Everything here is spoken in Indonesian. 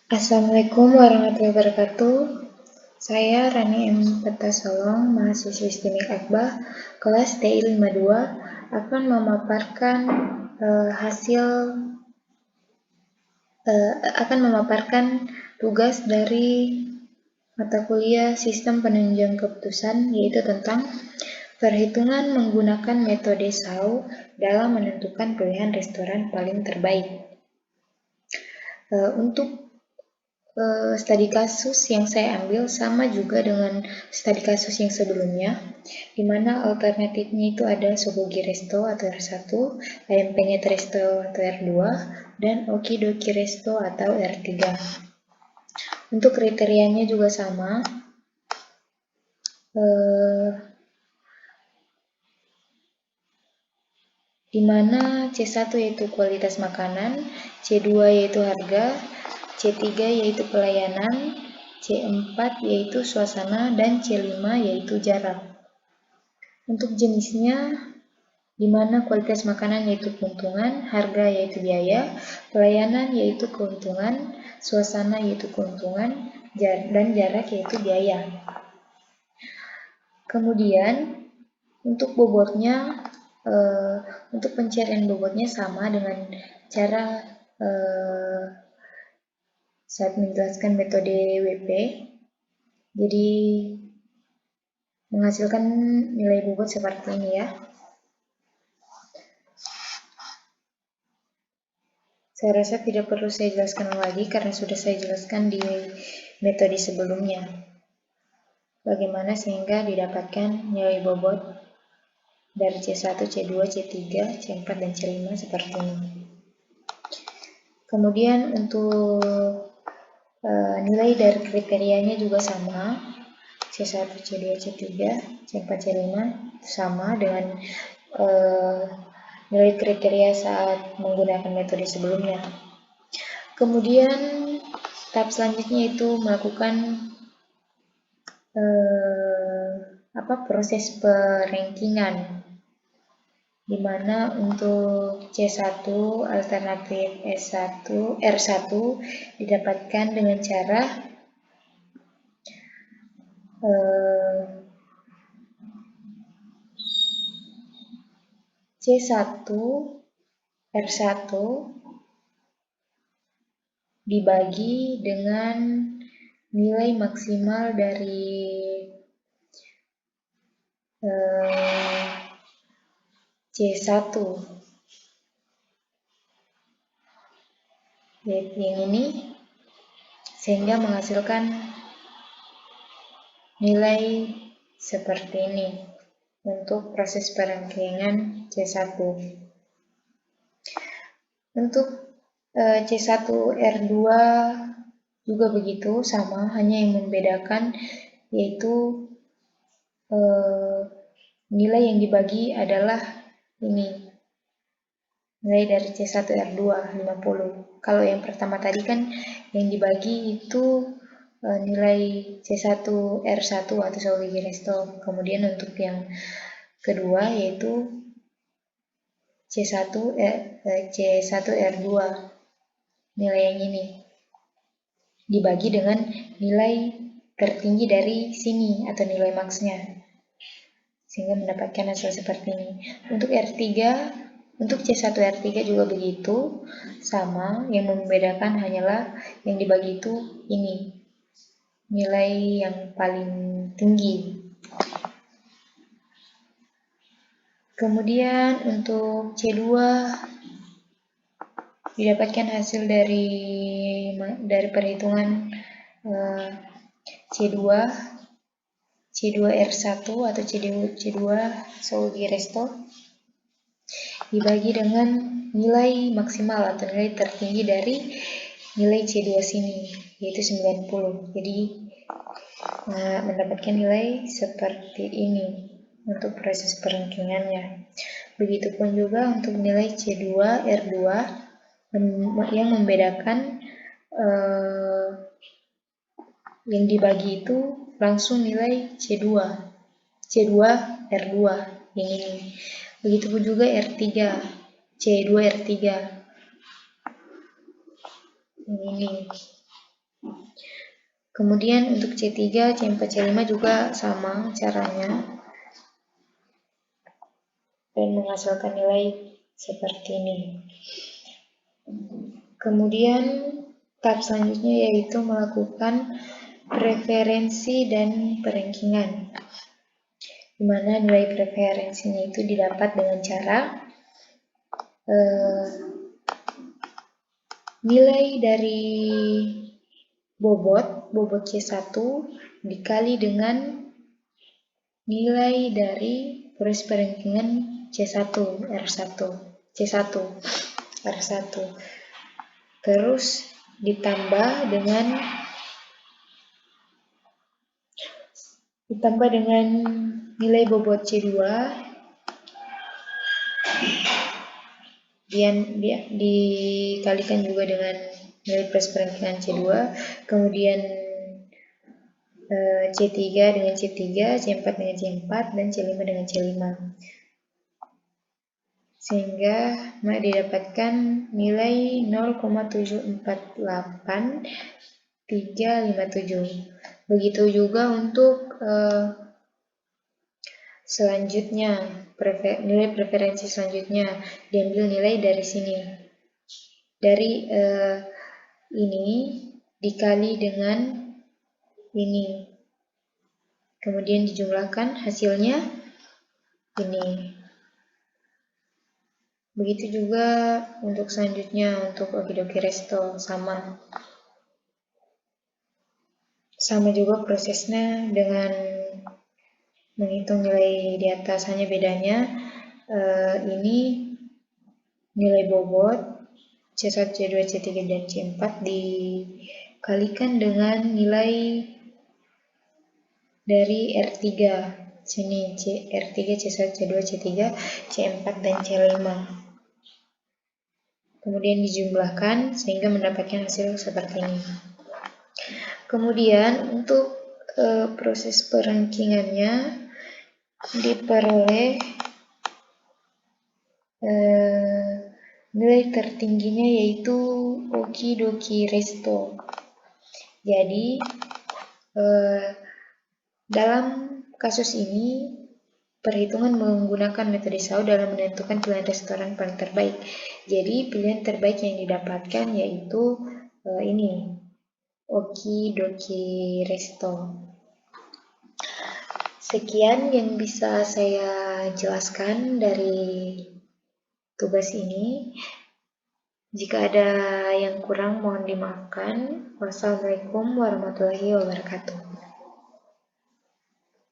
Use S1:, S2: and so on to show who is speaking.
S1: Assalamualaikum warahmatullahi wabarakatuh. Saya Rani M. Petasolong, mahasiswi STIMIK Akbah, kelas TI52, akan memaparkan tugas dari mata kuliah Sistem Penunjang Keputusan, yaitu tentang perhitungan menggunakan metode SAU dalam menentukan pilihan restoran paling terbaik. Untuk studi kasus yang saya ambil sama juga dengan studi kasus yang sebelumnya, di mana alternatifnya itu ada Sogogi Resto atau R1, Ayam Penyet Resto atau R2, dan Okidoki Resto atau R3. Untuk kriterianya juga sama, di mana C1 yaitu kualitas makanan, C2 yaitu harga, C3 yaitu pelayanan, C4 yaitu suasana, dan C5 yaitu jarak. Untuk jenisnya, di mana kualitas makanan yaitu keuntungan, harga yaitu biaya, pelayanan yaitu keuntungan, suasana yaitu keuntungan, dan jarak yaitu biaya. Kemudian, untuk bobotnya, untuk pencarian bobotnya sama dengan cara saat menjelaskan metode WP. Jadi, menghasilkan nilai bobot seperti ini ya. Saya rasa tidak perlu saya jelaskan lagi karena sudah saya jelaskan di metode sebelumnya. Bagaimana sehingga didapatkan nilai bobot dari C1, C2, C3, C4, dan C5 seperti ini. Kemudian untuk nilai dari kriterianya juga sama, C1, C2, C3, C4, C5 sama dengan nilai kriteria saat menggunakan metode sebelumnya. Kemudian tahap selanjutnya itu melakukan proses perankingan, di mana untuk C1 alternatif R1 didapatkan dengan cara C1 R1 dibagi dengan nilai maksimal dari C1, yaitu yang ini, sehingga menghasilkan nilai seperti ini untuk proses perankingan C1. Untuk C1 R2 juga begitu, sama, hanya yang membedakan yaitu nilai yang dibagi adalah ini, nilai dari C1 R2 50. Kalau yang pertama tadi kan yang dibagi itu nilai C1 R1 atau Sogogi Resto. Kemudian untuk yang kedua yaitu C1 R2, nilai yang ini dibagi dengan nilai tertinggi dari sini atau nilai maksnya, sehingga mendapatkan hasil seperti ini. Untuk R3, untuk C1 R3 juga begitu, sama, yang membedakan hanyalah yang dibagi itu ini, nilai yang paling tinggi. Kemudian untuk C2 didapatkan hasil dari perhitungan C2 R1 atau C2 Sogogi Resto dibagi dengan nilai maksimal atau nilai tertinggi dari nilai C2 sini, yaitu 90. Jadi mendapatkan nilai seperti ini untuk proses perankingannya. Begitupun juga untuk nilai C2 R2 yang membedakan yang dibagi itu langsung nilai C2 R2 yang ini. Begitupun juga R3, C2 R3 yang ini. Kemudian untuk C3, C4, C5 juga sama caranya dan menghasilkan nilai seperti ini. Kemudian tahap selanjutnya yaitu melakukan preferensi dan perankingan, di mana nilai preferensinya itu didapat dengan cara nilai dari bobot C1 dikali dengan nilai dari proses perankingan C1 R1 terus ditambah dengan nilai bobot C2 dikalikan juga dengan nilai proses perankingan C2, kemudian C3 dengan C3, C4 dengan C4, dan C5 dengan C5. Sehingga didapatkan nilai 0,748357. Begitu juga untuk selanjutnya, nilai preferensi selanjutnya, diambil nilai dari sini. Dari ini dikali dengan ini. Kemudian dijumlahkan hasilnya ini. Begitu juga untuk selanjutnya, untuk okidoki resto, sama juga prosesnya dengan menghitung nilai di atas, hanya bedanya ini nilai bobot C1, C2, C3, dan C4 dikalikan dengan nilai dari R3 sini, R3, C1, C2, C3, C4, dan C5. Kemudian dijumlahkan sehingga mendapatkan hasil seperti ini. Kemudian untuk proses perankingannya diperoleh nilai tertingginya yaitu okidoki resto. Jadi dalam kasus ini perhitungan menggunakan metode SAO dalam menentukan pilihan restoran paling terbaik. Jadi pilihan terbaik yang didapatkan yaitu ini, okidoki resto. Sekian yang bisa saya jelaskan dari tugas ini. Jika ada yang kurang mohon dimaafkan. Wassalamualaikum warahmatullahi wabarakatuh.